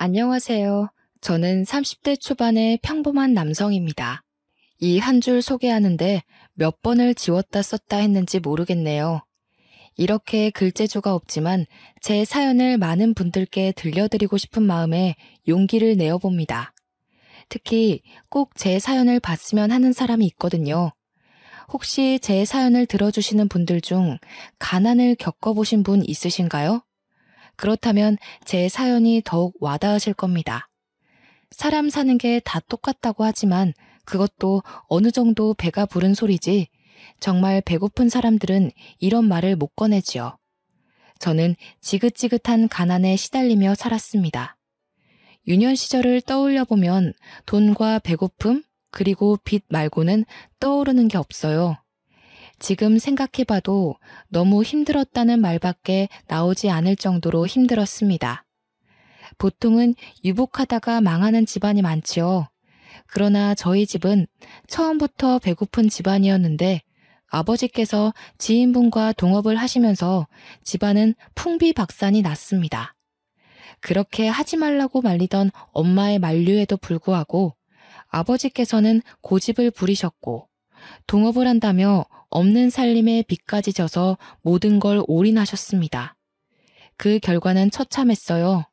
안녕하세요. 저는 30대 초반의 평범한 남성입니다. 이 한 줄 소개하는데 몇 번을 지웠다 썼다 했는지 모르겠네요. 이렇게 글재주가 없지만 제 사연을 많은 분들께 들려드리고 싶은 마음에 용기를 내어봅니다. 특히 꼭 제 사연을 봤으면 하는 사람이 있거든요. 혹시 제 사연을 들어주시는 분들 중 가난을 겪어보신 분 있으신가요? 그렇다면 제 사연이 더욱 와닿으실 겁니다. 사람 사는 게 다 똑같다고 하지만 그것도 어느 정도 배가 부른 소리지 정말 배고픈 사람들은 이런 말을 못 꺼내지요. 저는 지긋지긋한 가난에 시달리며 살았습니다. 유년 시절을 떠올려 보면 돈과 배고픔 그리고 빚 말고는 떠오르는 게 없어요. 지금 생각해봐도 너무 힘들었다는 말밖에 나오지 않을 정도로 힘들었습니다. 보통은 유복하다가 망하는 집안이 많지요. 그러나 저희 집은 처음부터 배고픈 집안이었는데 아버지께서 지인분과 동업을 하시면서 집안은 풍비박산이 났습니다. 그렇게 하지 말라고 말리던 엄마의 만류에도 불구하고 아버지께서는 고집을 부리셨고 동업을 한다며 없는 살림에 빚까지 져서 모든 걸 올인하셨습니다. 그 결과는 처참했어요.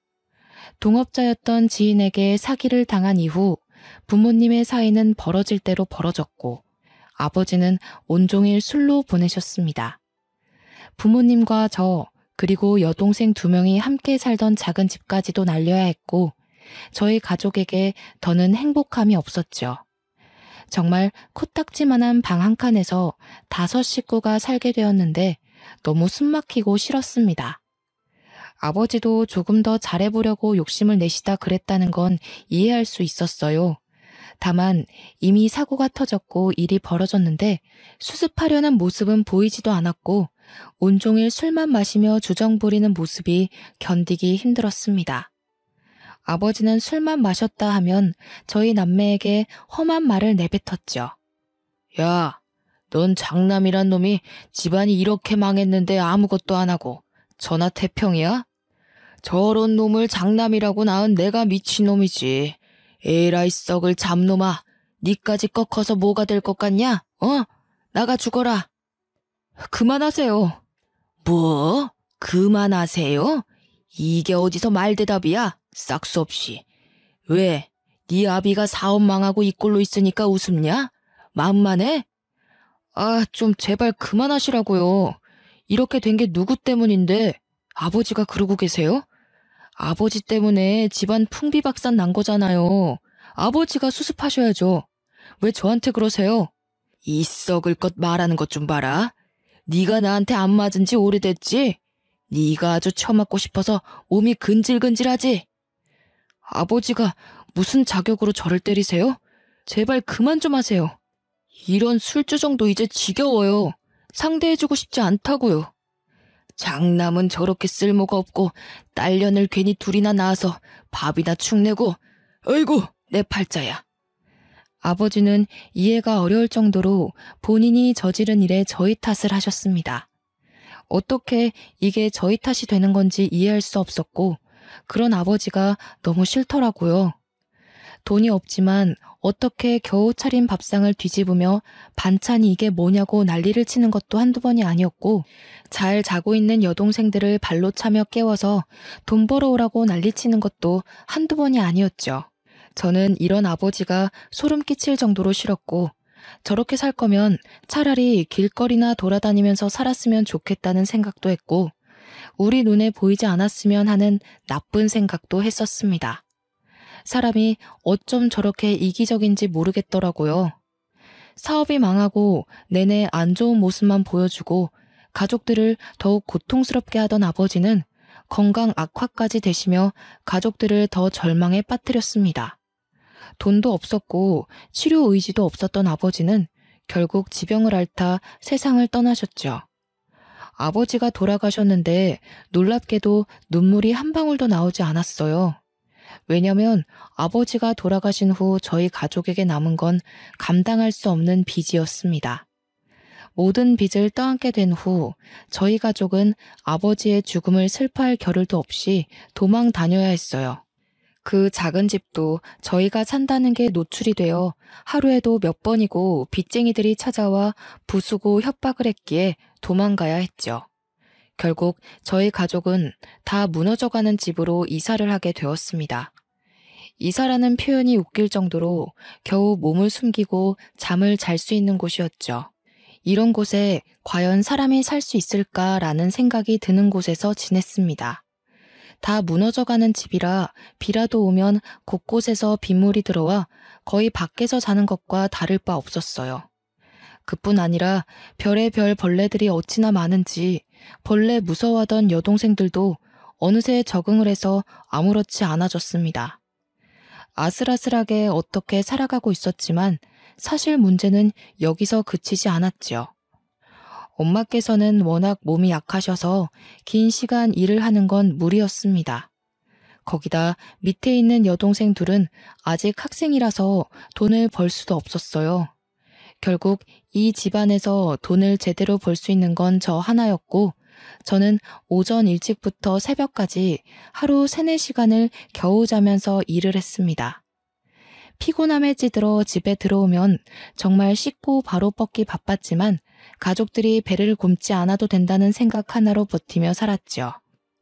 동업자였던 지인에게 사기를 당한 이후 부모님의 사이는 벌어질 대로 벌어졌고 아버지는 온종일 술로 보내셨습니다. 부모님과 저 그리고 여동생 2명이 함께 살던 작은 집까지도 날려야 했고 저희 가족에게 더는 행복함이 없었죠. 정말 코딱지만한 방 한 칸에서 5 식구가 살게 되었는데 너무 숨막히고 싫었습니다. 아버지도 조금 더 잘해보려고 욕심을 내시다 그랬다는 건 이해할 수 있었어요. 다만 이미 사고가 터졌고 일이 벌어졌는데 수습하려는 모습은 보이지도 않았고 온종일 술만 마시며 주정 부리는 모습이 견디기 힘들었습니다. 아버지는 술만 마셨다 하면 저희 남매에게 험한 말을 내뱉었죠. 야, 넌 장남이란 놈이 집안이 이렇게 망했는데 아무것도 안 하고 전하태평이야? 저런 놈을 장남이라고 낳은 내가 미친놈이지. 에라이 썩을 잡놈아, 니까지 꺾어서 뭐가 될 것 같냐? 나가 죽어라. 그만하세요. 뭐? 그만하세요? 이게 어디서 말대답이야? 싹수 없이. 왜? 네 아비가 사업 망하고 이 꼴로 있으니까 우습냐? 마음만해? 좀 제발 그만하시라고요. 이렇게 된 게 누구 때문인데 아버지가 그러고 계세요? 아버지 때문에 집안 풍비박산 난 거잖아요. 아버지가 수습하셔야죠. 왜 저한테 그러세요? 이 썩을 것 말하는 것 좀 봐라. 네가 나한테 안 맞은 지 오래됐지? 네가 아주 처맞고 싶어서 몸이 근질근질하지? 아버지가 무슨 자격으로 저를 때리세요? 제발 그만 좀 하세요. 이런 술주정도 이제 지겨워요. 상대해주고 싶지 않다고요. 장남은 저렇게 쓸모가 없고 딸년을 괜히 둘이나 낳아서 밥이나 축내고 어이구 내 팔자야. 아버지는 이해가 어려울 정도로 본인이 저지른 일에 저희 탓을 하셨습니다. 어떻게 이게 저희 탓이 되는 건지 이해할 수 없었고 그런 아버지가 너무 싫더라고요. 돈이 없지만 어떻게 겨우 차린 밥상을 뒤집으며 반찬이 이게 뭐냐고 난리를 치는 것도 한두 번이 아니었고 잘 자고 있는 여동생들을 발로 차며 깨워서 돈 벌어오라고 난리치는 것도 한두 번이 아니었죠. 저는 이런 아버지가 소름 끼칠 정도로 싫었고 저렇게 살 거면 차라리 길거리나 돌아다니면서 살았으면 좋겠다는 생각도 했고 우리 눈에 보이지 않았으면 하는 나쁜 생각도 했었습니다. 사람이 어쩜 저렇게 이기적인지 모르겠더라고요. 사업이 망하고 내내 안 좋은 모습만 보여주고 가족들을 더욱 고통스럽게 하던 아버지는 건강 악화까지 되시며 가족들을 더 절망에 빠뜨렸습니다. 돈도 없었고 치료 의지도 없었던 아버지는 결국 지병을 앓다 세상을 떠나셨죠. 아버지가 돌아가셨는데 놀랍게도 눈물이 한 방울도 나오지 않았어요. 왜냐면 아버지가 돌아가신 후 저희 가족에게 남은 건 감당할 수 없는 빚이었습니다. 모든 빚을 떠안게 된 후 저희 가족은 아버지의 죽음을 슬퍼할 겨를도 없이 도망 다녀야 했어요. 그 작은 집도 저희가 산다는 게 노출이 되어 하루에도 몇 번이고 빚쟁이들이 찾아와 부수고 협박을 했기에 도망가야 했죠. 결국 저희 가족은 다 무너져가는 집으로 이사를 하게 되었습니다. 이사라는 표현이 웃길 정도로 겨우 몸을 숨기고 잠을 잘 수 있는 곳이었죠. 이런 곳에 과연 사람이 살 수 있을까라는 생각이 드는 곳에서 지냈습니다. 다 무너져가는 집이라 비라도 오면 곳곳에서 빗물이 들어와 거의 밖에서 자는 것과 다를 바 없었어요. 그뿐 아니라 별의별 벌레들이 어찌나 많은지 벌레 무서워하던 여동생들도 어느새 적응을 해서 아무렇지 않아졌습니다. 아슬아슬하게 어떻게 살아가고 있었지만 사실 문제는 여기서 그치지 않았죠. 엄마께서는 워낙 몸이 약하셔서 긴 시간 일을 하는 건 무리였습니다. 거기다 밑에 있는 여동생 둘은 아직 학생이라서 돈을 벌 수도 없었어요. 결국 이 집안에서 돈을 제대로 벌 수 있는 건 저 하나였고 저는 오전 일찍부터 새벽까지 하루 3-4시간을 겨우 자면서 일을 했습니다. 피곤함에 찌들어 집에 들어오면 정말 씻고 바로 뻗기 바빴지만 가족들이 배를 굼지 않아도 된다는 생각 하나로 버티며 살았죠.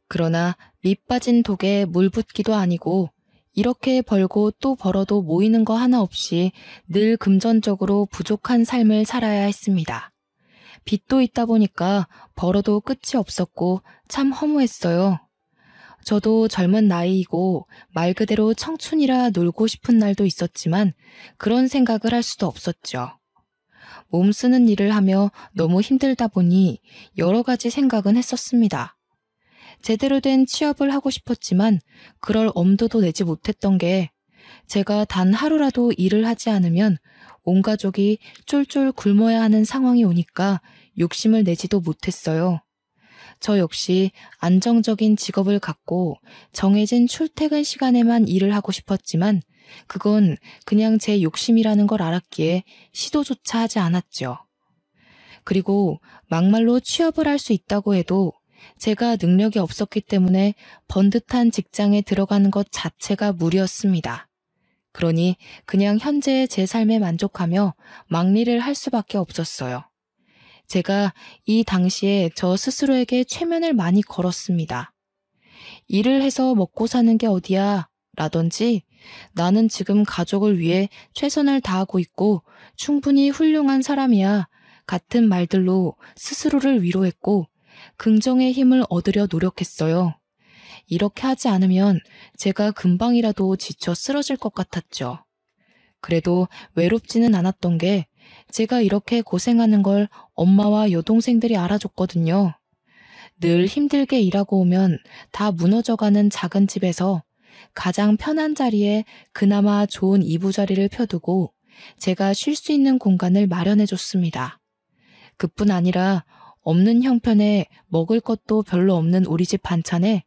그러나 밑 빠진 독에 물 붓기도 아니고 이렇게 벌고 또 벌어도 모이는 거 하나 없이 늘 금전적으로 부족한 삶을 살아야 했습니다. 빚도 있다 보니까 벌어도 끝이 없었고 참 허무했어요. 저도 젊은 나이이고 말 그대로 청춘이라 놀고 싶은 날도 있었지만 그런 생각을 할 수도 없었죠. 몸 쓰는 일을 하며 너무 힘들다 보니 여러 가지 생각은 했었습니다. 제대로 된 취업을 하고 싶었지만 그럴 엄두도 내지 못했던 게 제가 단 하루라도 일을 하지 않으면 온 가족이 쫄쫄 굶어야 하는 상황이 오니까 욕심을 내지도 못했어요. 저 역시 안정적인 직업을 갖고 정해진 출퇴근 시간에만 일을 하고 싶었지만 그건 그냥 제 욕심이라는 걸 알았기에 시도조차 하지 않았죠. 그리고 막말로 취업을 할 수 있다고 해도 제가 능력이 없었기 때문에 번듯한 직장에 들어가는 것 자체가 무리였습니다. 그러니 그냥 현재의 제 삶에 만족하며 막일을 할 수밖에 없었어요. 제가 이 당시에 저 스스로에게 최면을 많이 걸었습니다. 일을 해서 먹고 사는 게 어디야? 라든지 나는 지금 가족을 위해 최선을 다하고 있고 충분히 훌륭한 사람이야. 같은 말들로 스스로를 위로했고 긍정의 힘을 얻으려 노력했어요. 이렇게 하지 않으면 제가 금방이라도 지쳐 쓰러질 것 같았죠. 그래도 외롭지는 않았던 게 제가 이렇게 고생하는 걸 엄마와 여동생들이 알아줬거든요. 늘 힘들게 일하고 오면 다 무너져가는 작은 집에서 가장 편한 자리에 그나마 좋은 이부자리를 펴두고 제가 쉴 수 있는 공간을 마련해줬습니다. 그뿐 아니라 없는 형편에 먹을 것도 별로 없는 우리 집 반찬에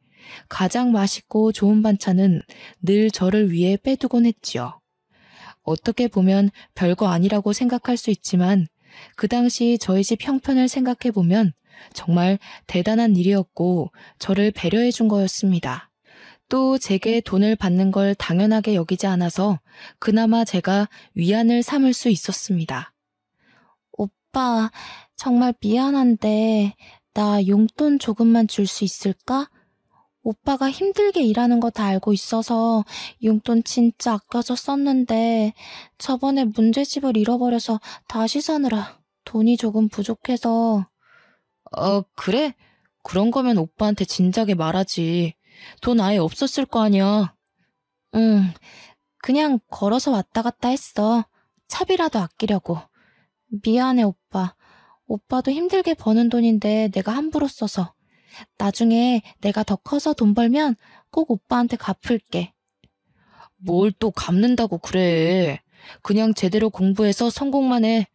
가장 맛있고 좋은 반찬은 늘 저를 위해 빼두곤 했지요. 어떻게 보면 별거 아니라고 생각할 수 있지만 그 당시 저희 집 형편을 생각해보면 정말 대단한 일이었고 저를 배려해 준 거였습니다. 또 제게 돈을 받는 걸 당연하게 여기지 않아서 그나마 제가 위안을 삼을 수 있었습니다. 오빠, 정말 미안한데 나 용돈 조금만 줄 수 있을까? 오빠가 힘들게 일하는 거 다 알고 있어서 용돈 진짜 아껴서 썼는데 저번에 문제집을 잃어버려서 다시 사느라 돈이 조금 부족해서. 그래? 그런 거면 오빠한테 진작에 말하지. 돈 아예 없었을 거 아니야. 응, 그냥 걸어서 왔다 갔다 했어. 차비라도 아끼려고. 미안해, 오빠. 오빠도 힘들게 버는 돈인데 내가 함부로 써서. 나중에 내가 더 커서 돈 벌면 꼭 오빠한테 갚을게. 뭘 또 갚는다고 그래. 그냥 제대로 공부해서 성공만 해.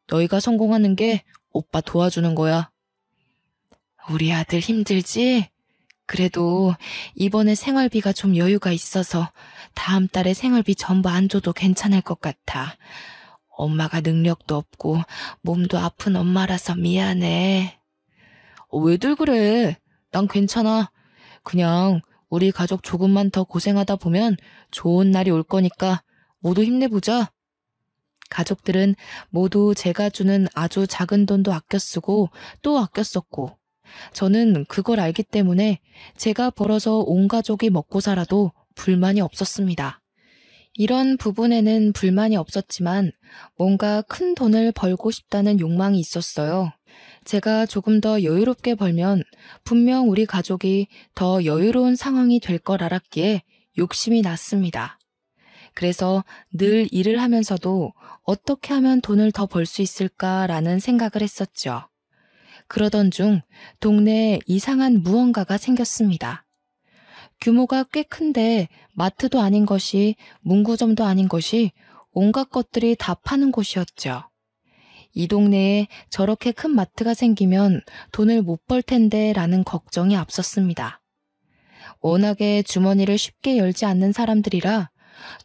너희가 성공하는 게 오빠 도와주는 거야. 우리 아들 힘들지? 그래도 이번에 생활비가 좀 여유가 있어서 다음 달에 생활비 전부 안 줘도 괜찮을 것 같아. 엄마가 능력도 없고 몸도 아픈 엄마라서 미안해. 왜들 그래? 난 괜찮아. 그냥 우리 가족 조금만 더 고생하다 보면 좋은 날이 올 거니까 모두 힘내보자. 가족들은 모두 제가 주는 아주 작은 돈도 아껴 쓰고 또 아껴 썼고, 저는 그걸 알기 때문에 제가 벌어서 온 가족이 먹고 살아도 불만이 없었습니다. 이런 부분에는 불만이 없었지만 뭔가 큰 돈을 벌고 싶다는 욕망이 있었어요. 제가 조금 더 여유롭게 벌면 분명 우리 가족이 더 여유로운 상황이 될 걸 알았기에 욕심이 났습니다. 그래서 늘 일을 하면서도 어떻게 하면 돈을 더 벌 수 있을까라는 생각을 했었죠. 그러던 중 동네에 이상한 무언가가 생겼습니다. 규모가 꽤 큰데 마트도 아닌 것이, 문구점도 아닌 것이 온갖 것들이 다 파는 곳이었죠. 이 동네에 저렇게 큰 마트가 생기면 돈을 못 벌 텐데 라는 걱정이 앞섰습니다. 워낙에 주머니를 쉽게 열지 않는 사람들이라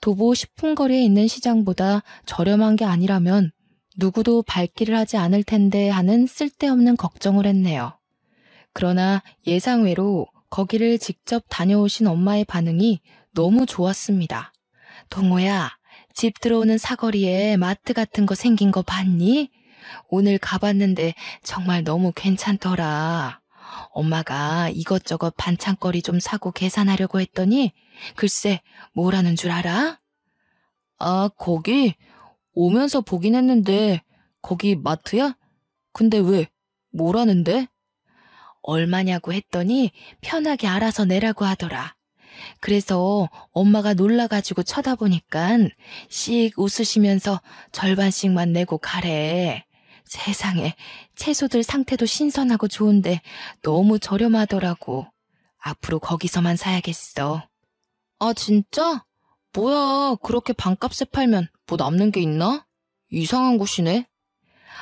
도보 10분 거리에 있는 시장보다 저렴한 게 아니라면 누구도 발길을 하지 않을 텐데 하는 쓸데없는 걱정을 했네요. 그러나 예상외로 거기를 직접 다녀오신 엄마의 반응이 너무 좋았습니다. 동호야, 집 들어오는 사거리에 마트 같은 거 생긴 거 봤니? 오늘 가봤는데 정말 너무 괜찮더라. 엄마가 이것저것 반찬거리 좀 사고 계산하려고 했더니 글쎄 뭐라는 줄 알아? 아, 거기? 오면서 보긴 했는데 거기 마트야? 근데 왜? 뭐라는데? 얼마냐고 했더니 편하게 알아서 내라고 하더라. 그래서 엄마가 놀라가지고 쳐다보니깐 씩 웃으시면서 절반씩만 내고 가래. 세상에, 채소들 상태도 신선하고 좋은데 너무 저렴하더라고. 앞으로 거기서만 사야겠어. 아, 진짜? 뭐야, 그렇게 반값에 팔면 뭐 남는 게 있나? 이상한 곳이네.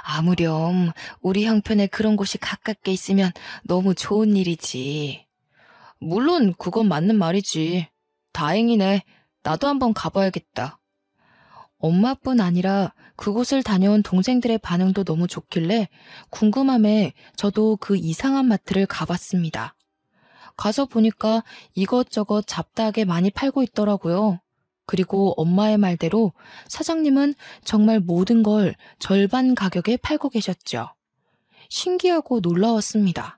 아무렴 우리 형편에 그런 곳이 가깝게 있으면 너무 좋은 일이지. 물론 그건 맞는 말이지. 다행이네. 나도 한번 가봐야겠다. 엄마뿐 아니라 그곳을 다녀온 동생들의 반응도 너무 좋길래 궁금함에 저도 그 이상한 마트를 가봤습니다. 가서 보니까 이것저것 잡다하게 많이 팔고 있더라고요. 그리고 엄마의 말대로 사장님은 정말 모든 걸 절반 가격에 팔고 계셨죠. 신기하고 놀라웠습니다.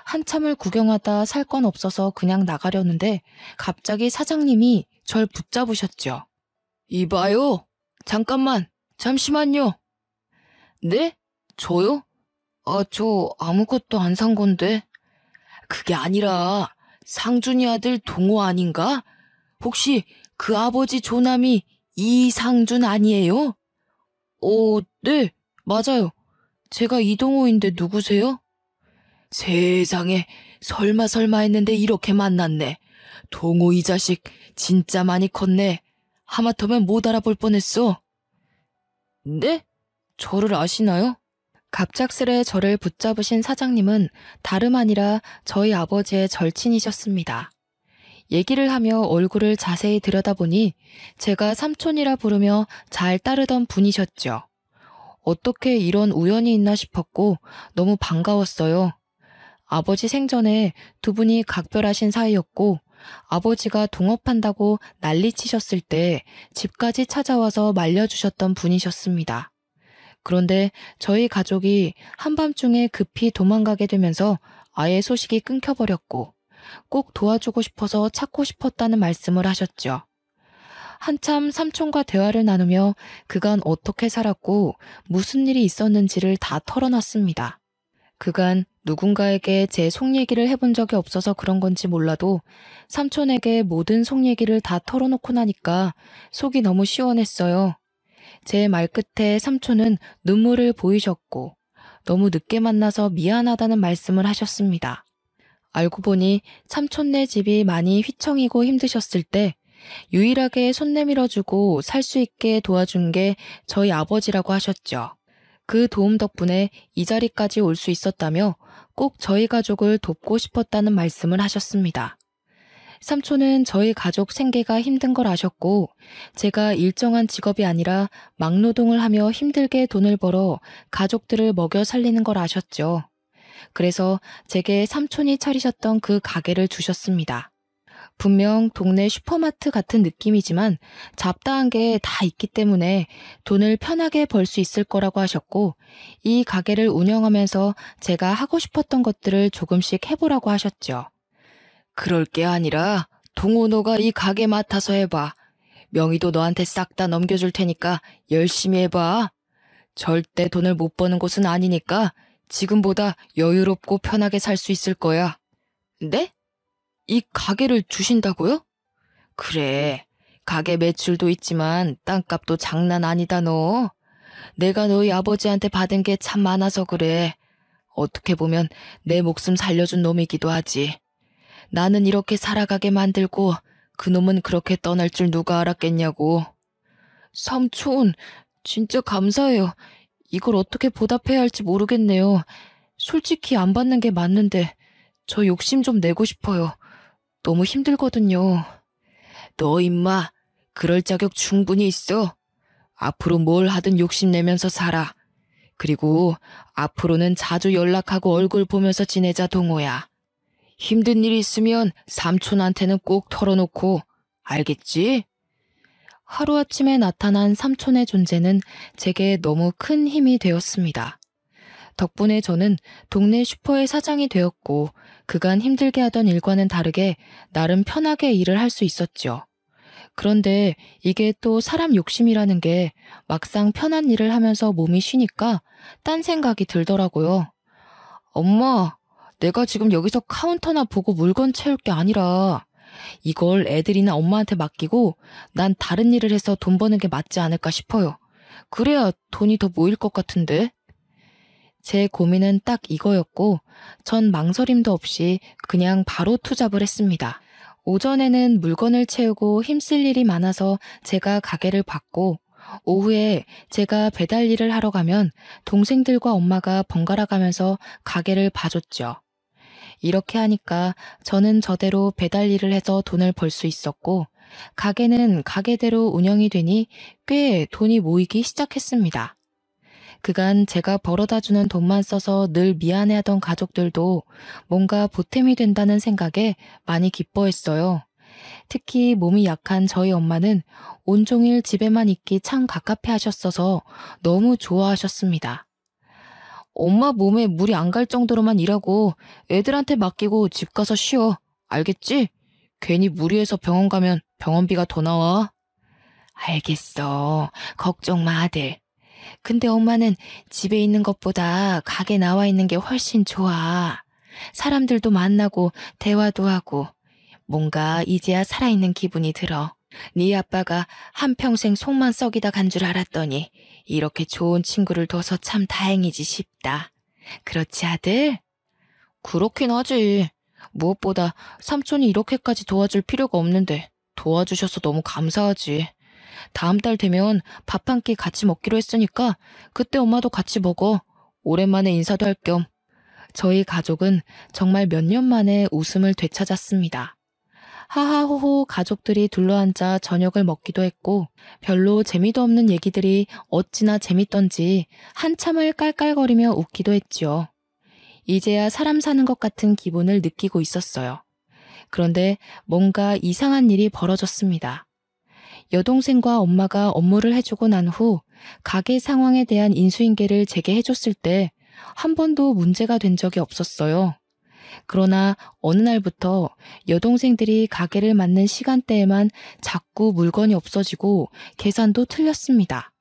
한참을 구경하다 살 건 없어서 그냥 나가려는데 갑자기 사장님이 절 붙잡으셨죠. 이봐요. 잠깐만. 잠시만요. 네? 저요? 아, 저 아무것도 안 산 건데. 그게 아니라 상준이 아들 동호 아닌가? 혹시 그 아버지 조남이 이상준 아니에요? 네, 맞아요. 제가 이동호인데 누구세요? 세상에, 설마 했는데 이렇게 만났네. 동호 이 자식 진짜 많이 컸네. 하마터면 못 알아볼 뻔했어. 네? 저를 아시나요? 갑작스레 저를 붙잡으신 사장님은 다름 아니라 저희 아버지의 절친이셨습니다. 얘기를 하며 얼굴을 자세히 들여다보니 제가 삼촌이라 부르며 잘 따르던 분이셨죠. 어떻게 이런 우연이 있나 싶었고 너무 반가웠어요. 아버지 생전에 두 분이 각별하신 사이였고 아버지가 동업한다고 난리치셨을 때 집까지 찾아와서 말려주셨던 분이셨습니다. 그런데 저희 가족이 한밤중에 급히 도망가게 되면서 아예 소식이 끊겨버렸고 꼭 도와주고 싶어서 찾고 싶었다는 말씀을 하셨죠. 한참 삼촌과 대화를 나누며 그간 어떻게 살았고 무슨 일이 있었는지를 다 털어놨습니다. 그간 누군가에게 제 속 얘기를 해본 적이 없어서 그런 건지 몰라도 삼촌에게 모든 속 얘기를 다 털어놓고 나니까 속이 너무 시원했어요. 제 말끝에 삼촌은 눈물을 보이셨고 너무 늦게 만나서 미안하다는 말씀을 하셨습니다. 알고 보니 삼촌네 집이 많이 휘청이고 힘드셨을 때 유일하게 손 내밀어주고 살 수 있게 도와준 게 저희 아버지라고 하셨죠. 그 도움 덕분에 이 자리까지 올 수 있었다며 꼭 저희 가족을 돕고 싶었다는 말씀을 하셨습니다. 삼촌은 저희 가족 생계가 힘든 걸 아셨고 제가 일정한 직업이 아니라 막노동을 하며 힘들게 돈을 벌어 가족들을 먹여 살리는 걸 아셨죠. 그래서 제게 삼촌이 차리셨던 그 가게를 주셨습니다. 분명 동네 슈퍼마트 같은 느낌이지만 잡다한 게 다 있기 때문에 돈을 편하게 벌 수 있을 거라고 하셨고, 이 가게를 운영하면서 제가 하고 싶었던 것들을 조금씩 해보라고 하셨죠. 그럴 게 아니라 동호 너가 이 가게 맡아서 해봐. 명의도 너한테 싹 다 넘겨줄 테니까 열심히 해봐. 절대 돈을 못 버는 곳은 아니니까 지금보다 여유롭고 편하게 살 수 있을 거야. 네? 이 가게를 주신다고요? 그래. 가게 매출도 있지만 땅값도 장난 아니다 너. 내가 너희 아버지한테 받은 게 참 많아서 그래. 어떻게 보면 내 목숨 살려준 놈이기도 하지. 나는 이렇게 살아가게 만들고 그놈은 그렇게 떠날 줄 누가 알았겠냐고. 삼촌, 진짜 감사해요. 이걸 어떻게 보답해야 할지 모르겠네요. 솔직히 안 받는 게 맞는데 저 욕심 좀 내고 싶어요. 너무 힘들거든요. 너 임마, 그럴 자격 충분히 있어. 앞으로 뭘 하든 욕심내면서 살아. 그리고 앞으로는 자주 연락하고 얼굴 보면서 지내자 동호야. 힘든 일 있으면 삼촌한테는 꼭 털어놓고, 알겠지? 하루아침에 나타난 삼촌의 존재는 제게 너무 큰 힘이 되었습니다. 덕분에 저는 동네 슈퍼의 사장이 되었고, 그간 힘들게 하던 일과는 다르게 나름 편하게 일을 할 수 있었죠. 그런데 이게 또 사람 욕심이라는 게 막상 편한 일을 하면서 몸이 쉬니까 딴 생각이 들더라고요. 엄마, 내가 지금 여기서 카운터나 보고 물건 채울 게 아니라 이걸 애들이나 엄마한테 맡기고 난 다른 일을 해서 돈 버는 게 맞지 않을까 싶어요. 그래야 돈이 더 모일 것 같은데. 제 고민은 딱 이거였고 전 망설임도 없이 그냥 바로 투잡을 했습니다. 오전에는 물건을 채우고 힘쓸 일이 많아서 제가 가게를 봤고, 오후에 제가 배달 일을 하러 가면 동생들과 엄마가 번갈아 가면서 가게를 봐줬죠. 이렇게 하니까 저는 저대로 배달 일을 해서 돈을 벌 수 있었고, 가게는 가게대로 운영이 되니 꽤 돈이 모이기 시작했습니다. 그간 제가 벌어다 주는 돈만 써서 늘 미안해하던 가족들도 뭔가 보탬이 된다는 생각에 많이 기뻐했어요. 특히 몸이 약한 저희 엄마는 온종일 집에만 있기 참 갑갑해 하셨어서 너무 좋아하셨습니다. 엄마 몸에 물이 안 갈 정도로만 일하고 애들한테 맡기고 집 가서 쉬어. 알겠지? 괜히 무리해서 병원 가면 병원비가 더 나와. 알겠어. 걱정 마, 아들. 근데 엄마는 집에 있는 것보다 가게 나와 있는 게 훨씬 좋아. 사람들도 만나고 대화도 하고 뭔가 이제야 살아있는 기분이 들어. 네 아빠가 한평생 속만 썩이다 간 줄 알았더니 이렇게 좋은 친구를 둬서 참 다행이지 싶다. 그렇지 아들? 그렇긴 하지. 무엇보다 삼촌이 이렇게까지 도와줄 필요가 없는데 도와주셔서 너무 감사하지. 다음 달 되면 밥 한 끼 같이 먹기로 했으니까 그때 엄마도 같이 먹어. 오랜만에 인사도 할 겸. 저희 가족은 정말 몇 년 만에 웃음을 되찾았습니다. 하하호호 가족들이 둘러앉아 저녁을 먹기도 했고 별로 재미도 없는 얘기들이 어찌나 재밌던지 한참을 깔깔거리며 웃기도 했죠. 이제야 사람 사는 것 같은 기분을 느끼고 있었어요. 그런데 뭔가 이상한 일이 벌어졌습니다. 여동생과 엄마가 업무를 해주고 난 후 가게 상황에 대한 인수인계를 제게 해줬을 때 한 번도 문제가 된 적이 없었어요. 그러나 어느 날부터 여동생들이 가게를 맡는 시간대에만 자꾸 물건이 없어지고 계산도 틀렸습니다.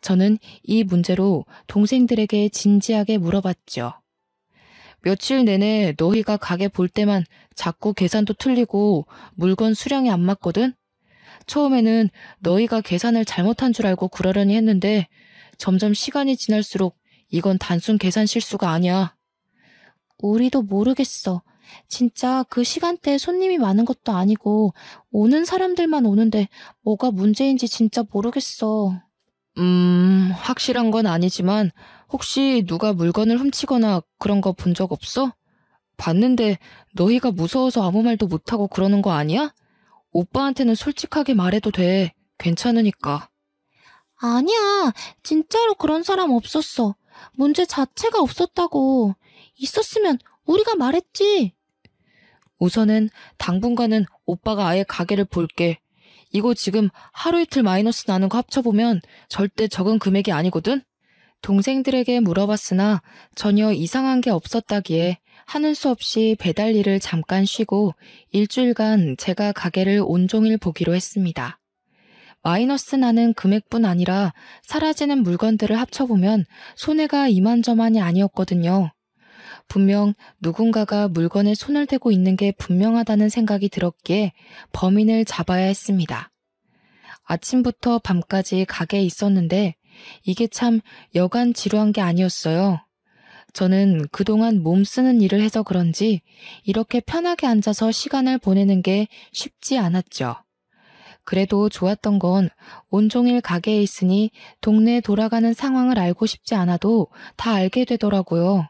저는 이 문제로 동생들에게 진지하게 물어봤죠. 며칠 내내 너희가 가게 볼 때만 자꾸 계산도 틀리고 물건 수량이 안 맞거든? 처음에는 너희가 계산을 잘못한 줄 알고 그러려니 했는데 점점 시간이 지날수록 이건 단순 계산 실수가 아니야. 우리도 모르겠어. 진짜 그 시간대에 손님이 많은 것도 아니고 오는 사람들만 오는데 뭐가 문제인지 진짜 모르겠어. 확실한 건 아니지만 혹시 누가 물건을 훔치거나 그런 거 본 적 없어? 봤는데 너희가 무서워서 아무 말도 못하고 그러는 거 아니야? 오빠한테는 솔직하게 말해도 돼. 괜찮으니까. 아니야. 진짜로 그런 사람 없었어. 문제 자체가 없었다고. 있었으면 우리가 말했지. 우선은 당분간은 오빠가 아예 가게를 볼게. 이거 지금 하루 이틀 마이너스 나는 거 합쳐보면 절대 적은 금액이 아니거든? 동생들에게 물어봤으나 전혀 이상한 게 없었다기에 하는 수 없이 배달 일을 잠깐 쉬고 일주일간 제가 가게를 온종일 보기로 했습니다. 마이너스 나는 금액뿐 아니라 사라지는 물건들을 합쳐보면 손해가 이만저만이 아니었거든요. 분명 누군가가 물건에 손을 대고 있는 게 분명하다는 생각이 들었기에 범인을 잡아야 했습니다. 아침부터 밤까지 가게에 있었는데 이게 참 여간 지루한 게 아니었어요. 저는 그동안 몸 쓰는 일을 해서 그런지 이렇게 편하게 앉아서 시간을 보내는 게 쉽지 않았죠. 그래도 좋았던 건 온종일 가게에 있으니 동네에 돌아가는 상황을 알고 싶지 않아도 다 알게 되더라고요.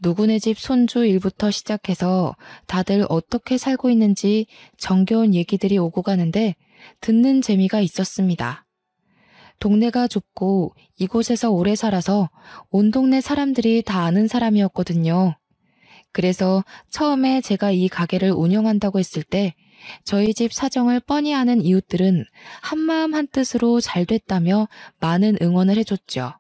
누구네 집 손주 일부터 시작해서 다들 어떻게 살고 있는지 정겨운 얘기들이 오고 가는데 듣는 재미가 있었습니다. 동네가 좁고 이곳에서 오래 살아서 온 동네 사람들이 다 아는 사람이었거든요. 그래서 처음에 제가 이 가게를 운영한다고 했을 때 저희 집 사정을 뻔히 아는 이웃들은 한마음 한뜻으로 잘 됐다며 많은 응원을 해줬죠.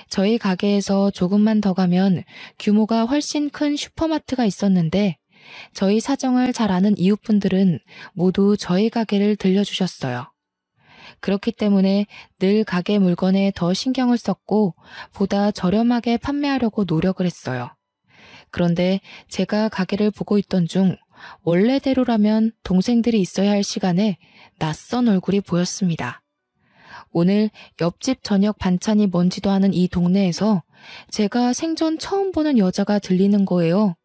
저희 가게에서 조금만 더 가면 규모가 훨씬 큰 슈퍼마트가 있었는데 저희 사정을 잘 아는 이웃분들은 모두 저희 가게를 들려주셨어요. 그렇기 때문에 늘 가게 물건에 더 신경을 썼고 보다 저렴하게 판매하려고 노력을 했어요. 그런데 제가 가게를 보고 있던 중 원래대로라면 동생들이 있어야 할 시간에 낯선 얼굴이 보였습니다. 오늘 옆집 저녁 반찬이 뭔지도 아는 이 동네에서 제가 생전 처음 보는 여자가 들리는 거예요.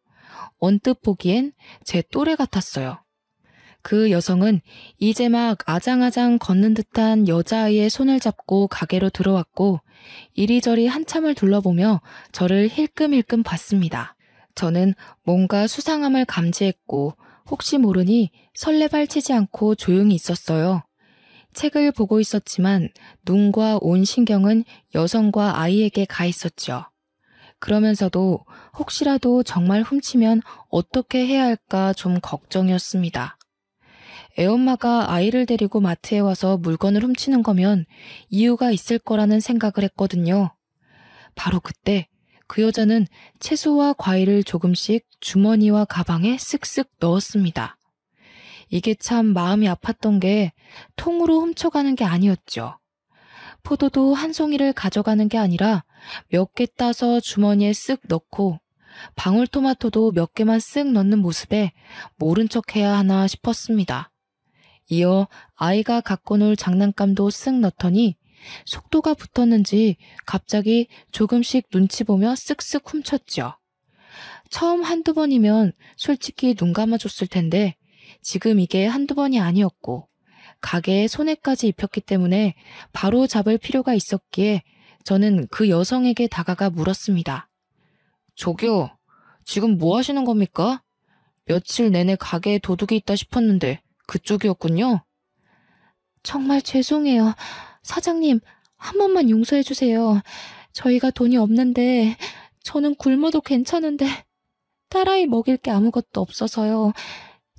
언뜻 보기엔 제 또래 같았어요. 그 여성은 이제 막 아장아장 걷는 듯한 여자아이의 손을 잡고 가게로 들어왔고 이리저리 한참을 둘러보며 저를 힐끔힐끔 봤습니다. 저는 뭔가 수상함을 감지했고 혹시 모르니 설레발치지 않고 조용히 있었어요. 책을 보고 있었지만 눈과 온 신경은 여성과 아이에게 가 있었죠. 그러면서도 혹시라도 정말 훔치면 어떻게 해야 할까 좀 걱정이었습니다. 애엄마가 아이를 데리고 마트에 와서 물건을 훔치는 거면 이유가 있을 거라는 생각을 했거든요. 바로 그때 그 여자는 채소와 과일을 조금씩 주머니와 가방에 쓱쓱 넣었습니다. 이게 참 마음이 아팠던 게 통으로 훔쳐가는 게 아니었죠. 포도도 한 송이를 가져가는 게 아니라 몇 개 따서 주머니에 쓱 넣고 방울토마토도 몇 개만 쓱 넣는 모습에 모른 척 해야 하나 싶었습니다. 이어 아이가 갖고 놀 장난감도 쓱 넣더니 속도가 붙었는지 갑자기 조금씩 눈치 보며 쓱쓱 훔쳤죠. 처음 한두 번이면 솔직히 눈 감아줬을 텐데 지금 이게 한두 번이 아니었고 가게에 손해까지 입혔기 때문에 바로 잡을 필요가 있었기에 저는 그 여성에게 다가가 물었습니다. 저기요, 지금 뭐 하시는 겁니까? 며칠 내내 가게에 도둑이 있다 싶었는데 그쪽이었군요. 정말 죄송해요. 사장님, 한 번만 용서해 주세요. 저희가 돈이 없는데 저는 굶어도 괜찮은데 딸아이 먹일 게 아무것도 없어서요.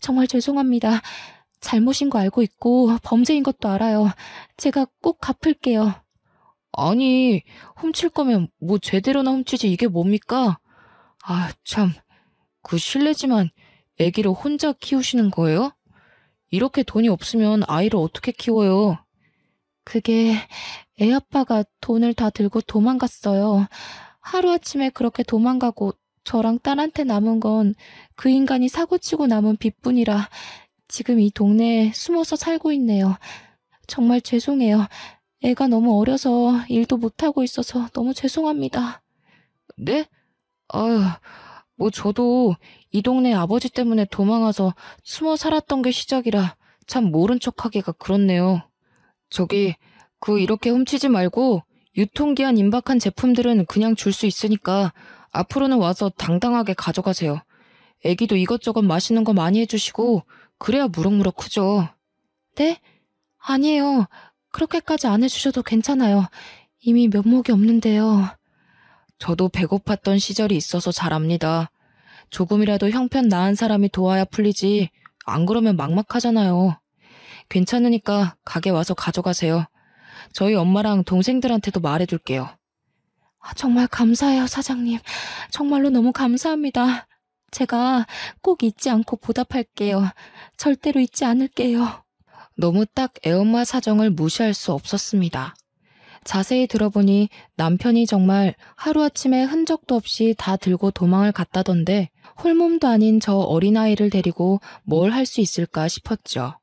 정말 죄송합니다. 잘못인 거 알고 있고 범죄인 것도 알아요. 제가 꼭 갚을게요. 아니, 훔칠 거면 뭐 제대로나 훔치지 이게 뭡니까? 아, 참, 그 실례지만 아기를 혼자 키우시는 거예요? 이렇게 돈이 없으면 아이를 어떻게 키워요? 그게 애 아빠가 돈을 다 들고 도망갔어요. 하루아침에 그렇게 도망가고 저랑 딸한테 남은 건 그 인간이 사고치고 남은 빚뿐이라 지금 이 동네에 숨어서 살고 있네요. 정말 죄송해요. 애가 너무 어려서 일도 못하고 있어서 너무 죄송합니다. 네? 아유, 뭐 저도 이 동네 아버지 때문에 도망와서 숨어 살았던 게 시작이라 참 모른 척하기가 그렇네요. 저기 이렇게 훔치지 말고 유통기한 임박한 제품들은 그냥 줄 수 있으니까 앞으로는 와서 당당하게 가져가세요. 애기도 이것저것 맛있는 거 많이 해주시고 그래야 무럭무럭 크죠. 네? 아니에요. 그렇게까지 안 해주셔도 괜찮아요. 이미 면목이 없는데요. 저도 배고팠던 시절이 있어서 잘 압니다. 조금이라도 형편 나은 사람이 도와야 풀리지. 안 그러면 막막하잖아요. 괜찮으니까 가게 와서 가져가세요. 저희 엄마랑 동생들한테도 말해둘게요. 정말 감사해요, 사장님. 정말로 너무 감사합니다. 제가 꼭 잊지 않고 보답할게요. 절대로 잊지 않을게요. 너무 딱 애엄마 사정을 무시할 수 없었습니다. 자세히 들어보니 남편이 정말 하루아침에 흔적도 없이 다 들고 도망을 갔다던데 홀몸도 아닌 저 어린아이를 데리고 뭘 할 수 있을까 싶었죠.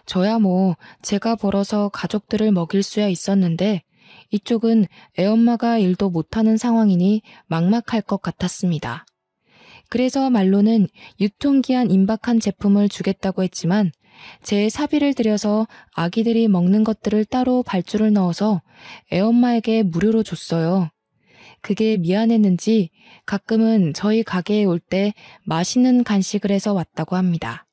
저야 뭐 제가 벌어서 가족들을 먹일 수야 있었는데 이쪽은 애엄마가 일도 못하는 상황이니 막막할 것 같았습니다. 그래서 말로는 유통기한 임박한 제품을 주겠다고 했지만 제 사비를 들여서 아기들이 먹는 것들을 따로 발주를 넣어서 애엄마에게 무료로 줬어요. 그게 미안했는지 가끔은 저희 가게에 올 때 맛있는 간식을 해서 왔다고 합니다.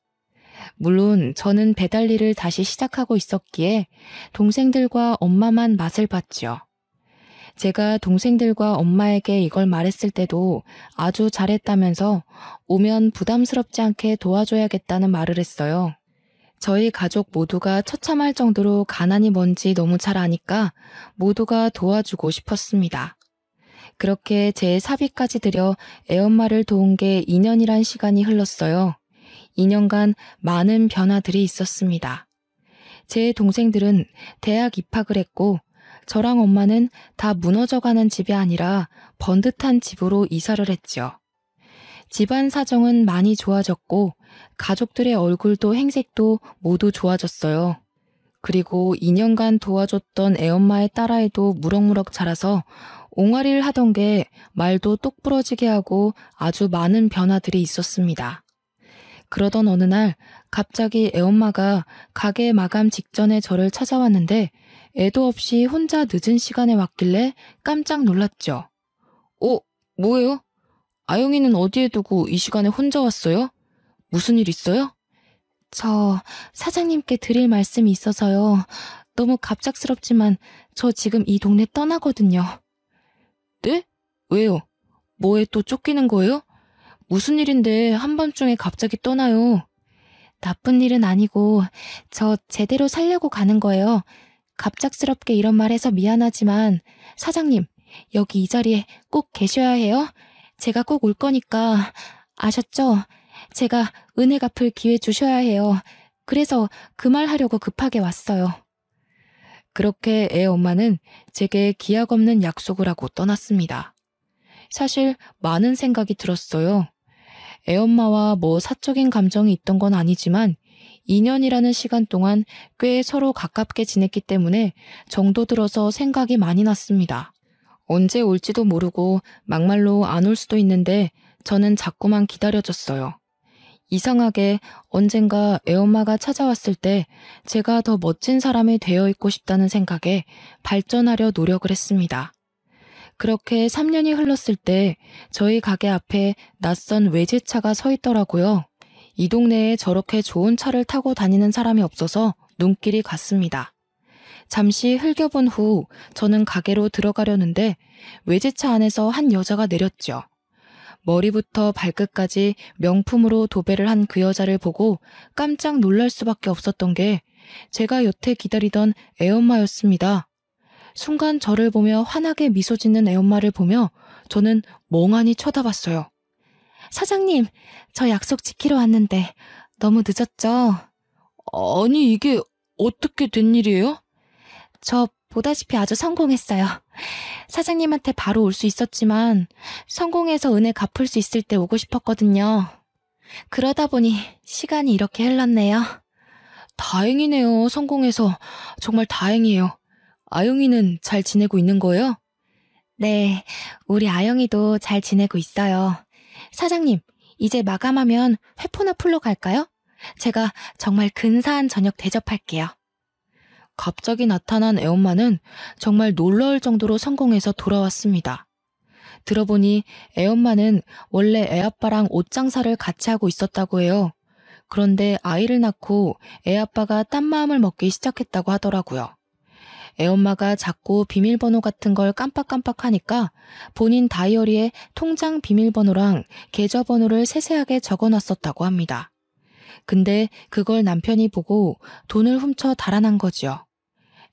물론 저는 배달 일을 다시 시작하고 있었기에 동생들과 엄마만 맛을 봤죠. 제가 동생들과 엄마에게 이걸 말했을 때도 아주 잘했다면서 오면 부담스럽지 않게 도와줘야겠다는 말을 했어요. 저희 가족 모두가 처참할 정도로 가난이 뭔지 너무 잘 아니까 모두가 도와주고 싶었습니다. 그렇게 제 사비까지 들여 애엄마를 도운 게 2년이란 시간이 흘렀어요. 2년간 많은 변화들이 있었습니다. 제 동생들은 대학 입학을 했고 저랑 엄마는 다 무너져가는 집이 아니라 번듯한 집으로 이사를 했죠. 집안 사정은 많이 좋아졌고 가족들의 얼굴도 행색도 모두 좋아졌어요. 그리고 2년간 도와줬던 애엄마의 딸아이도 무럭무럭 자라서 옹알이를 하던 게 말도 똑부러지게 하고 아주 많은 변화들이 있었습니다. 그러던 어느 날 갑자기 애엄마가 가게 마감 직전에 저를 찾아왔는데 애도 없이 혼자 늦은 시간에 왔길래 깜짝 놀랐죠. 뭐예요? 아영이는 어디에 두고 이 시간에 혼자 왔어요? 무슨 일 있어요? 저 사장님께 드릴 말씀이 있어서요. 너무 갑작스럽지만 저 지금 이 동네 떠나거든요. 네? 왜요? 뭐에 또 쫓기는 거예요? 무슨 일인데 한밤중에 갑자기 떠나요? 나쁜 일은 아니고 저 제대로 살려고 가는 거예요. 갑작스럽게 이런 말 해서 미안하지만 사장님, 여기 이 자리에 꼭 계셔야 해요. 제가 꼭 올 거니까 아셨죠? 제가 은혜 갚을 기회 주셔야 해요. 그래서 그 말 하려고 급하게 왔어요. 그렇게 애 엄마는 제게 기약 없는 약속을 하고 떠났습니다. 사실 많은 생각이 들었어요. 애엄마와 뭐 사적인 감정이 있던 건 아니지만 2년이라는 시간 동안 꽤 서로 가깝게 지냈기 때문에 정도 들어서 생각이 많이 났습니다. 언제 올지도 모르고 막말로 안 올 수도 있는데 저는 자꾸만 기다려졌어요. 이상하게 언젠가 애엄마가 찾아왔을 때 제가 더 멋진 사람이 되어 있고 싶다는 생각에 발전하려 노력을 했습니다. 그렇게 3년이 흘렀을 때 저희 가게 앞에 낯선 외제차가 서 있더라고요. 이 동네에 저렇게 좋은 차를 타고 다니는 사람이 없어서 눈길이 갔습니다. 잠시 흘겨본 후 저는 가게로 들어가려는데 외제차 안에서 한 여자가 내렸죠. 머리부터 발끝까지 명품으로 도배를 한 그 여자를 보고 깜짝 놀랄 수밖에 없었던 게 제가 여태 기다리던 애엄마였습니다. 순간 저를 보며 환하게 미소 짓는 애엄마를 보며 저는 멍하니 쳐다봤어요. 사장님, 저 약속 지키러 왔는데 너무 늦었죠? 아니, 이게 어떻게 된 일이에요? 저 보다시피 아주 성공했어요. 사장님한테 바로 올 수 있었지만 성공해서 은혜 갚을 수 있을 때 오고 싶었거든요. 그러다 보니 시간이 이렇게 흘렀네요. 다행이네요. 성공해서 정말 다행이에요. 아영이는 잘 지내고 있는 거예요? 네, 우리 아영이도 잘 지내고 있어요. 사장님, 이제 마감하면 회포나 풀러 갈까요? 제가 정말 근사한 저녁 대접할게요. 갑자기 나타난 애엄마는 정말 놀라울 정도로 성공해서 돌아왔습니다. 들어보니 애엄마는 원래 애아빠랑 옷 장사를 같이 하고 있었다고 해요. 그런데 아이를 낳고 애아빠가 딴 마음을 먹기 시작했다고 하더라고요. 애엄마가 자꾸 비밀번호 같은 걸 깜빡깜빡하니까 본인 다이어리에 통장 비밀번호랑 계좌번호를 세세하게 적어놨었다고 합니다. 근데 그걸 남편이 보고 돈을 훔쳐 달아난 거지요.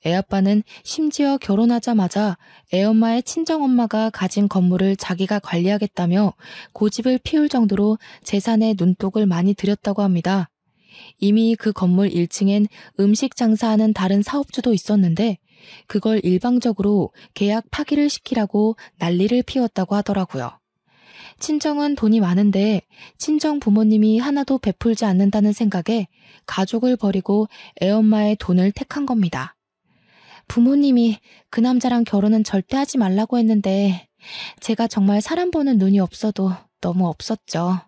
애아빠는 심지어 결혼하자마자 애엄마의 친정엄마가 가진 건물을 자기가 관리하겠다며 고집을 피울 정도로 재산에 눈독을 많이 들였다고 합니다. 이미 그 건물 1층엔 음식 장사하는 다른 사업주도 있었는데 그걸 일방적으로 계약 파기를 시키라고 난리를 피웠다고 하더라고요. 친정은 돈이 많은데 친정 부모님이 하나도 베풀지 않는다는 생각에 가족을 버리고 애엄마의 돈을 택한 겁니다. 부모님이 그 남자랑 결혼은 절대 하지 말라고 했는데 제가 정말 사람 보는 눈이 없어도 너무 없었죠.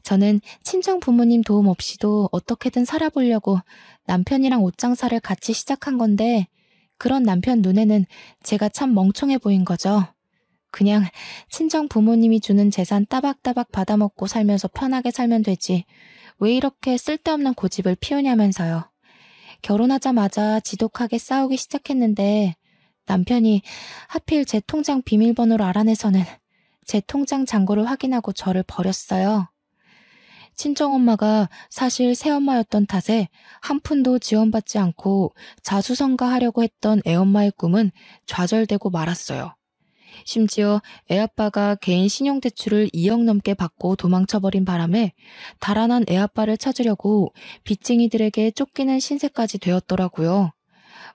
저는 친정 부모님 도움 없이도 어떻게든 살아보려고 남편이랑 옷장사를 같이 시작한 건데 그런 남편 눈에는 제가 참 멍청해 보인 거죠. 그냥 친정 부모님이 주는 재산 따박따박 받아먹고 살면서 편하게 살면 되지. 왜 이렇게 쓸데없는 고집을 피우냐면서요. 결혼하자마자 지독하게 싸우기 시작했는데 남편이 하필 제 통장 비밀번호를 알아내서는 제 통장 잔고를 확인하고 저를 버렸어요. 친정엄마가 사실 새엄마였던 탓에 한 푼도 지원받지 않고 자수성가하려고 했던 애엄마의 꿈은 좌절되고 말았어요. 심지어 애아빠가 개인 신용대출을 2억 넘게 받고 도망쳐버린 바람에 달아난 애아빠를 찾으려고 빚쟁이들에게 쫓기는 신세까지 되었더라고요.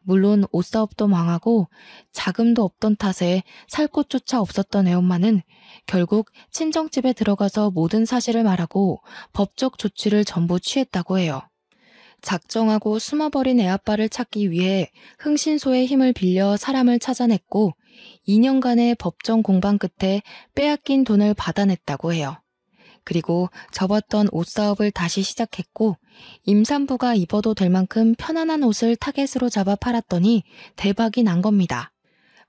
물론 옷사업도 망하고 자금도 없던 탓에 살 곳조차 없었던 애엄마는 결국 친정집에 들어가서 모든 사실을 말하고 법적 조치를 전부 취했다고 해요. 작정하고 숨어버린 애아빠를 찾기 위해 흥신소의 힘을 빌려 사람을 찾아냈고 2년간의 법정 공방 끝에 빼앗긴 돈을 받아냈다고 해요. 그리고 접었던 옷사업을 다시 시작했고 임산부가 입어도 될 만큼 편안한 옷을 타겟으로 잡아 팔았더니 대박이 난 겁니다.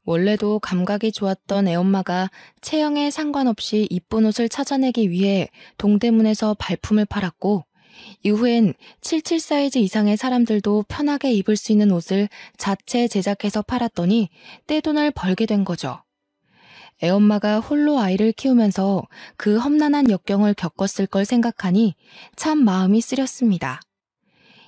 원래도 감각이 좋았던 애엄마가 체형에 상관없이 이쁜 옷을 찾아내기 위해 동대문에서 발품을 팔았고 이후엔 77 사이즈 이상의 사람들도 편하게 입을 수 있는 옷을 자체 제작해서 팔았더니 떼돈을 벌게 된 거죠. 애엄마가 홀로 아이를 키우면서 그 험난한 역경을 겪었을 걸 생각하니 참 마음이 쓰렸습니다.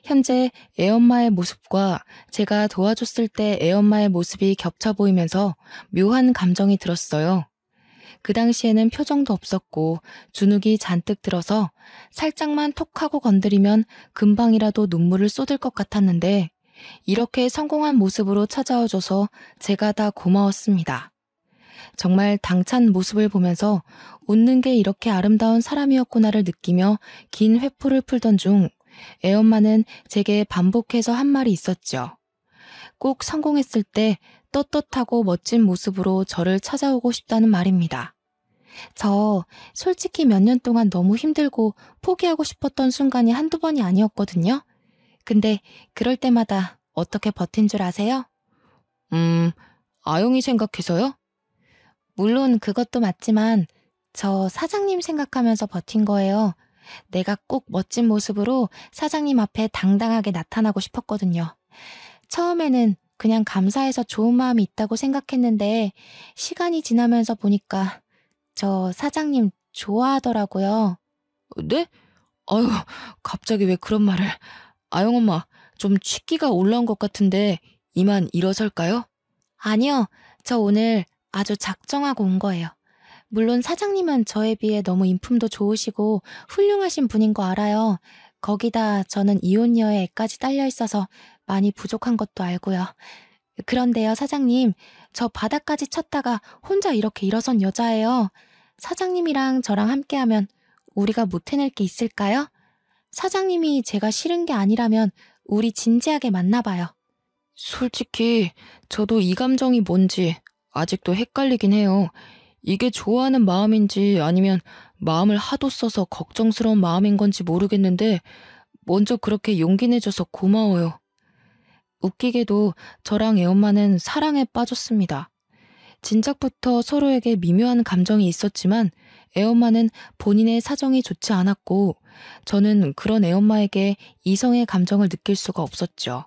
현재 애엄마의 모습과 제가 도와줬을 때 애엄마의 모습이 겹쳐 보이면서 묘한 감정이 들었어요. 그 당시에는 표정도 없었고 주눅이 잔뜩 들어서 살짝만 톡하고 건드리면 금방이라도 눈물을 쏟을 것 같았는데 이렇게 성공한 모습으로 찾아와줘서 제가 다 고마웠습니다. 정말 당찬 모습을 보면서 웃는 게 이렇게 아름다운 사람이었구나를 느끼며 긴 회포를 풀던 중 애엄마는 제게 반복해서 한 말이 있었죠. 꼭 성공했을 때 떳떳하고 멋진 모습으로 저를 찾아오고 싶다는 말입니다. 저 솔직히 몇 년 동안 너무 힘들고 포기하고 싶었던 순간이 한두 번이 아니었거든요. 근데 그럴 때마다 어떻게 버틴 줄 아세요? 아영이 생각해서요? 물론 그것도 맞지만 저 사장님 생각하면서 버틴 거예요. 내가 꼭 멋진 모습으로 사장님 앞에 당당하게 나타나고 싶었거든요. 처음에는 그냥 감사해서 좋은 마음이 있다고 생각했는데 시간이 지나면서 보니까 저 사장님 좋아하더라고요. 네? 아유, 갑자기 왜 그런 말을. 아영 엄마, 좀 취기가 올라온 것 같은데 이만 일어설까요? 아니요, 저 오늘 아주 작정하고 온 거예요. 물론 사장님은 저에 비해 너무 인품도 좋으시고 훌륭하신 분인 거 알아요. 거기다 저는 이혼녀의 애까지 딸려 있어서 많이 부족한 것도 알고요. 그런데요, 사장님, 저 바닥까지 쳤다가 혼자 이렇게 일어선 여자예요. 사장님이랑 저랑 함께하면 우리가 못 해낼 게 있을까요? 사장님이 제가 싫은 게 아니라면 우리 진지하게 만나봐요. 솔직히 저도 이 감정이 뭔지 아직도 헷갈리긴 해요. 이게 좋아하는 마음인지 아니면 마음을 하도 써서 걱정스러운 마음인 건지 모르겠는데 먼저 그렇게 용기 내줘서 고마워요. 웃기게도 저랑 애엄마는 사랑에 빠졌습니다. 진작부터 서로에게 미묘한 감정이 있었지만 애엄마는 본인의 사정이 좋지 않았고 저는 그런 애엄마에게 이성의 감정을 느낄 수가 없었죠.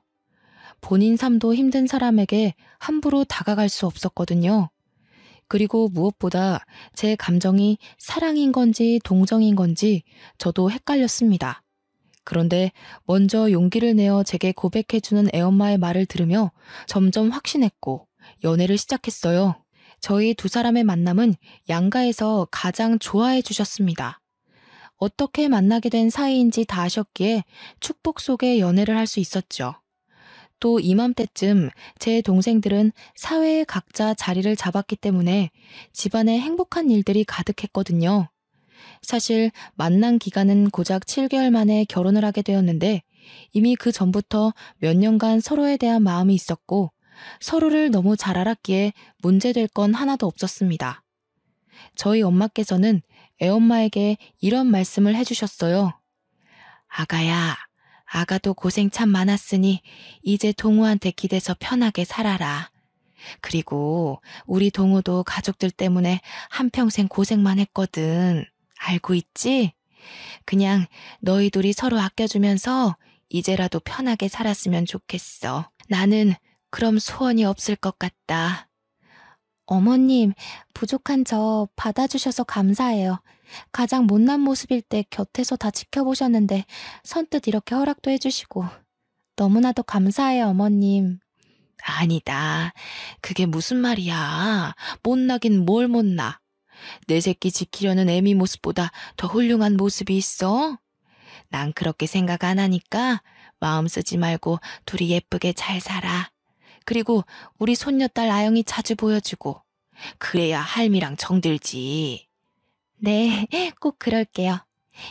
본인 삶도 힘든 사람에게 함부로 다가갈 수 없었거든요. 그리고 무엇보다 제 감정이 사랑인 건지 동정인 건지 저도 헷갈렸습니다. 그런데 먼저 용기를 내어 제게 고백해주는 애엄마의 말을 들으며 점점 확신했고 연애를 시작했어요. 저희 두 사람의 만남은 양가에서 가장 좋아해 주셨습니다. 어떻게 만나게 된 사이인지 다 아셨기에 축복 속에 연애를 할 수 있었죠. 또 이맘때쯤 제 동생들은 사회에 각자 자리를 잡았기 때문에 집안에 행복한 일들이 가득했거든요. 사실 만난 기간은 고작 7개월 만에 결혼을 하게 되었는데 이미 그 전부터 몇 년간 서로에 대한 마음이 있었고 서로를 너무 잘 알았기에 문제될 건 하나도 없었습니다. 저희 엄마께서는 애엄마에게 이런 말씀을 해주셨어요. 아가야, 아가도 고생 참 많았으니 이제 동우한테 기대서 편하게 살아라. 그리고 우리 동우도 가족들 때문에 한평생 고생만 했거든. 알고 있지? 그냥 너희 둘이 서로 아껴주면서 이제라도 편하게 살았으면 좋겠어. 나는 그럼 소원이 없을 것 같다. 어머님, 부족한 저 받아주셔서 감사해요. 가장 못난 모습일 때 곁에서 다 지켜보셨는데 선뜻 이렇게 허락도 해주시고 너무나도 감사해요, 어머님. 아니다. 그게 무슨 말이야. 못나긴 뭘 못나. 내 새끼 지키려는 애미 모습보다 더 훌륭한 모습이 있어? 난 그렇게 생각 안 하니까 마음 쓰지 말고 둘이 예쁘게 잘 살아. 그리고 우리 손녀딸 아영이 자주 보여주고 그래야 할미랑 정들지. 네, 꼭 그럴게요.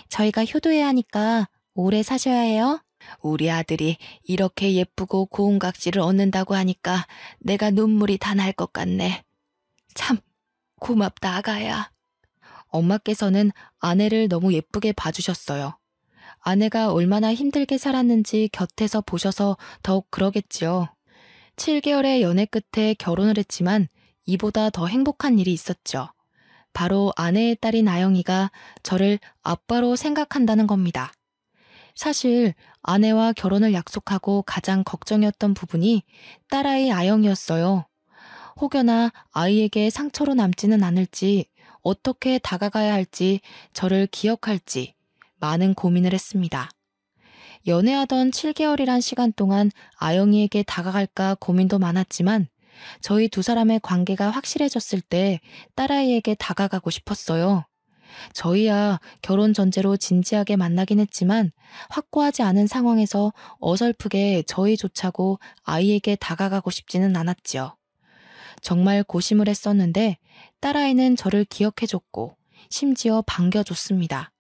저희가 효도해야 하니까 오래 사셔야 해요. 우리 아들이 이렇게 예쁘고 고운 각질을 얻는다고 하니까 내가 눈물이 다 날 것 같네. 참 고맙다 아가야. 엄마께서는 아내를 너무 예쁘게 봐주셨어요. 아내가 얼마나 힘들게 살았는지 곁에서 보셔서 더욱 그러겠지요. 7개월의 연애 끝에 결혼을 했지만 이보다 더 행복한 일이 있었죠. 바로 아내의 딸인 아영이가 저를 아빠로 생각한다는 겁니다. 사실 아내와 결혼을 약속하고 가장 걱정이었던 부분이 딸아이 아영이었어요. 혹여나 아이에게 상처로 남지는 않을지, 어떻게 다가가야 할지, 저를 기억할지 많은 고민을 했습니다. 연애하던 7개월이란 시간 동안 아영이에게 다가갈까 고민도 많았지만 저희 두 사람의 관계가 확실해졌을 때 딸아이에게 다가가고 싶었어요. 저희야 결혼 전제로 진지하게 만나긴 했지만 확고하지 않은 상황에서 어설프게 저희조차고 아이에게 다가가고 싶지는 않았지요. 정말 고심을 했었는데 딸아이는 저를 기억해줬고 심지어 반겨줬습니다.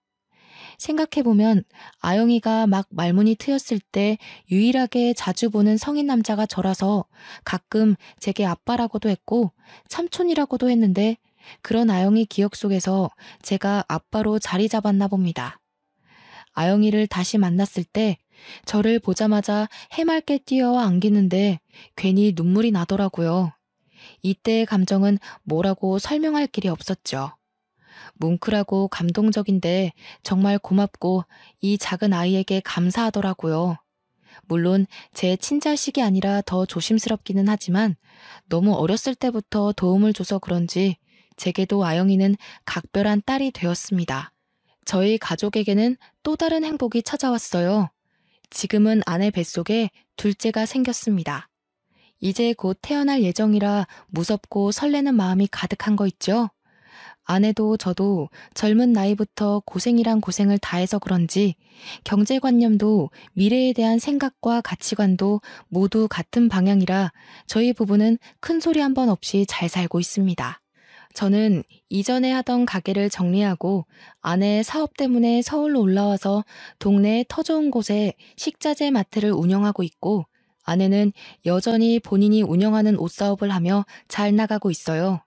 생각해보면 아영이가 막 말문이 트였을 때 유일하게 자주 보는 성인 남자가 저라서 가끔 제게 아빠라고도 했고 삼촌이라고도 했는데 그런 아영이 기억 속에서 제가 아빠로 자리 잡았나 봅니다. 아영이를 다시 만났을 때 저를 보자마자 해맑게 뛰어와 안기는데 괜히 눈물이 나더라고요. 이때의 감정은 뭐라고 설명할 길이 없었죠. 뭉클하고 감동적인데 정말 고맙고 이 작은 아이에게 감사하더라고요. 물론 제 친자식이 아니라 더 조심스럽기는 하지만 너무 어렸을 때부터 도움을 줘서 그런지 제게도 아영이는 각별한 딸이 되었습니다. 저희 가족에게는 또 다른 행복이 찾아왔어요. 지금은 아내 뱃속에 둘째가 생겼습니다. 이제 곧 태어날 예정이라 무섭고 설레는 마음이 가득한 거 있죠? 아내도 저도 젊은 나이부터 고생이란 고생을 다해서 그런지 경제관념도 미래에 대한 생각과 가치관도 모두 같은 방향이라 저희 부부는 큰 소리 한 번 없이 잘 살고 있습니다. 저는 이전에 하던 가게를 정리하고 아내의 사업 때문에 서울로 올라와서 동네에 터 좋은 곳에 식자재 마트를 운영하고 있고 아내는 여전히 본인이 운영하는 옷사업을 하며 잘 나가고 있어요.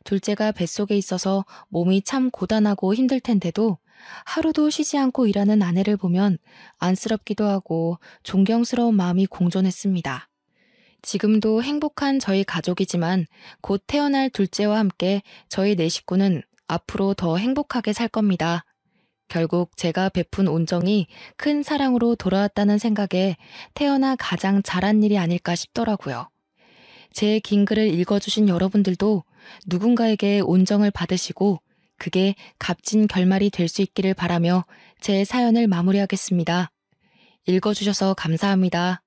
둘째가 뱃속에 있어서 몸이 참 고단하고 힘들 텐데도 하루도 쉬지 않고 일하는 아내를 보면 안쓰럽기도 하고 존경스러운 마음이 공존했습니다. 지금도 행복한 저희 가족이지만 곧 태어날 둘째와 함께 저희 네 식구는 앞으로 더 행복하게 살 겁니다. 결국 제가 베푼 온정이 큰 사랑으로 돌아왔다는 생각에 태어나 가장 잘한 일이 아닐까 싶더라고요. 제 긴 글을 읽어주신 여러분들도 누군가에게 온정을 받으시고 그게 값진 결말이 될 수 있기를 바라며 제 사연을 마무리하겠습니다. 읽어주셔서 감사합니다.